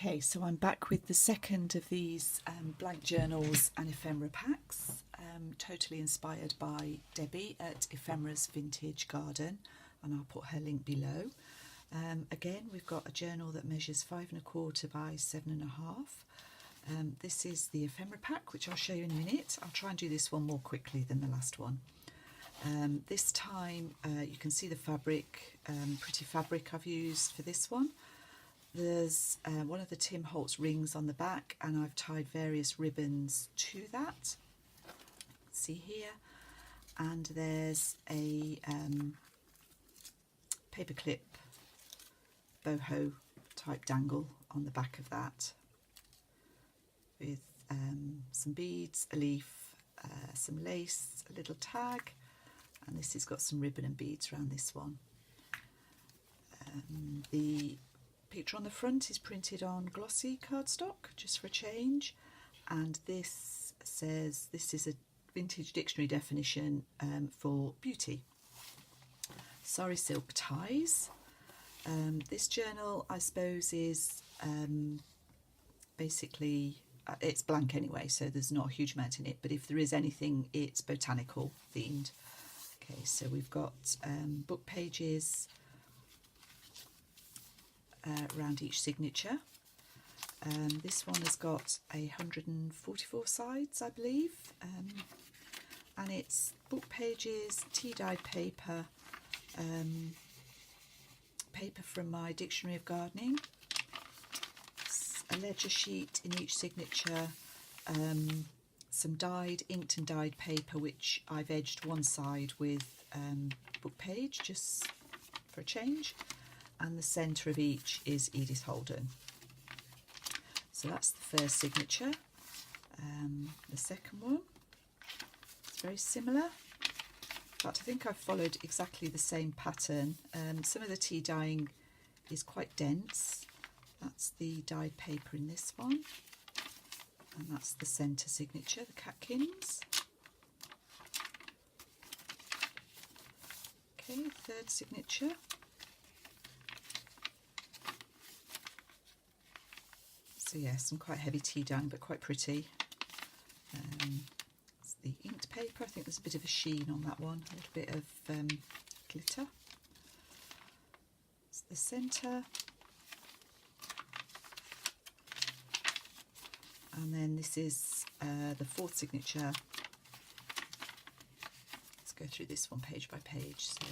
Okay, so I'm back with the second of these blank journals and ephemera packs, totally inspired by Debbie at Ephemera's Vintage Garden, and I'll put her link below. Again, we've got a journal that measures 5 1/4 by 7 1/2. This is the ephemera pack, which I'll show you in a minute. I'll try and do this one more quickly than the last one. This time you can see the fabric, pretty fabric I've used for this one. There's one of the Tim Holtz rings on the back, and I've tied various ribbons to that. See here, and there's a paperclip boho type dangle on the back of that, with some beads, a leaf, some lace, a little tag, and this has got some ribbon and beads around this one. The picture on the front is printed on glossy cardstock, just for a change, and this says this is a vintage dictionary definition for beauty. Sari silk ties. This journal, I suppose, is basically, it's blank anyway, so there's not a huge amount in it, but if there is anything, it's botanical themed. Okay, so we've got book pages around each signature. This one has got 144 sides, I believe, and it's book pages, tea-dyed paper, paper from my Dictionary of Gardening, a ledger sheet in each signature, some dyed, inked and dyed paper, which I've edged one side with book page, just for a change, and the centre of each is Edith Holden. So that's the first signature. The second one, it's very similar. In fact, I think I've followed exactly the same pattern. Some of the tea dyeing is quite dense. That's the dyed paper in this one, and that's the centre signature, the catkins. Okay, third signature. So yeah, some quite heavy tea dyeing, but quite pretty. It's the inked paper. I think there's a bit of a sheen on that one, a little bit of glitter. It's the centre. And then this is the fourth signature. Let's go through this one page by page. So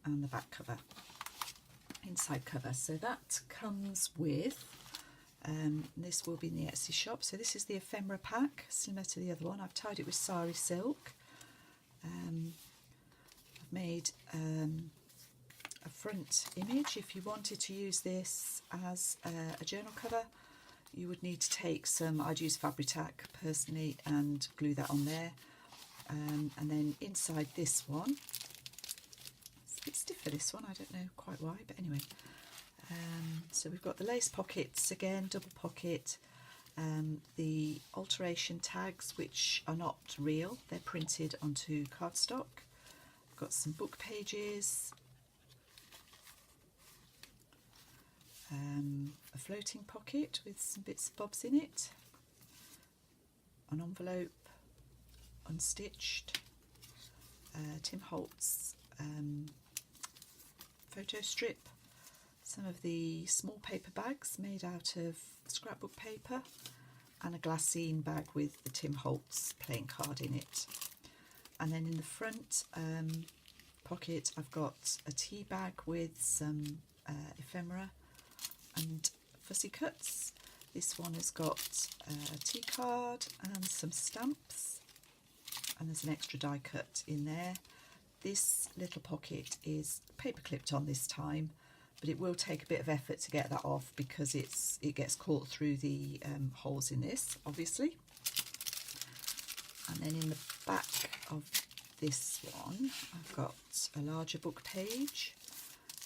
and the back cover, inside cover. So that comes with, this will be in the Etsy shop. So this is the ephemera pack, similar to the other one. I've tied it with sari silk. I've made a front image. If you wanted to use this as a journal cover, you would need to take some, I'd use Fabri-Tac personally, and glue that on there. And then inside this one, a bit stiff for this one, I don't know quite why, but anyway. So we've got the lace pockets again, double pocket, the alteration tags, which are not real, they're printed onto cardstock. I've got some book pages, a floating pocket with some bits and bobs in it, an envelope, unstitched, Tim Holtz photo strip, some of the small paper bags made out of scrapbook paper, and a glassine bag with the Tim Holtz playing card in it. And then in the front pocket, I've got a tea bag with some ephemera and fussy cuts. This one has got a tea card and some stamps, and there's an extra die cut in there. This little pocket is paper clipped on this time, but it will take a bit of effort to get that off because it gets caught through the holes in this, obviously. And then in the back of this one, I've got a larger book page,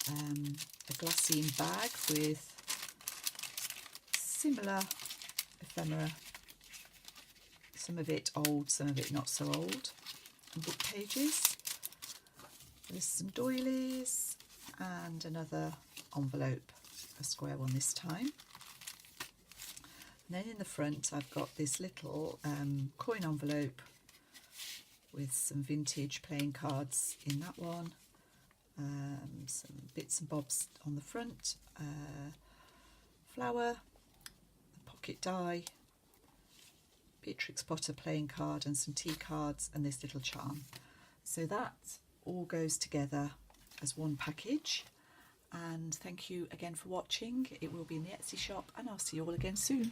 a glassine bag with similar ephemera, some of it old, some of it not so old, and book pages. There's some doilies and another envelope, a square one this time. And then in the front I've got this little coin envelope with some vintage playing cards in that one, some bits and bobs on the front, flower, a pocket die, Beatrix Potter playing card and some tea cards, and this little charm. So that all goes together as one package. And thank you again for watching. It will be in the Etsy shop, and I'll see you all again soon.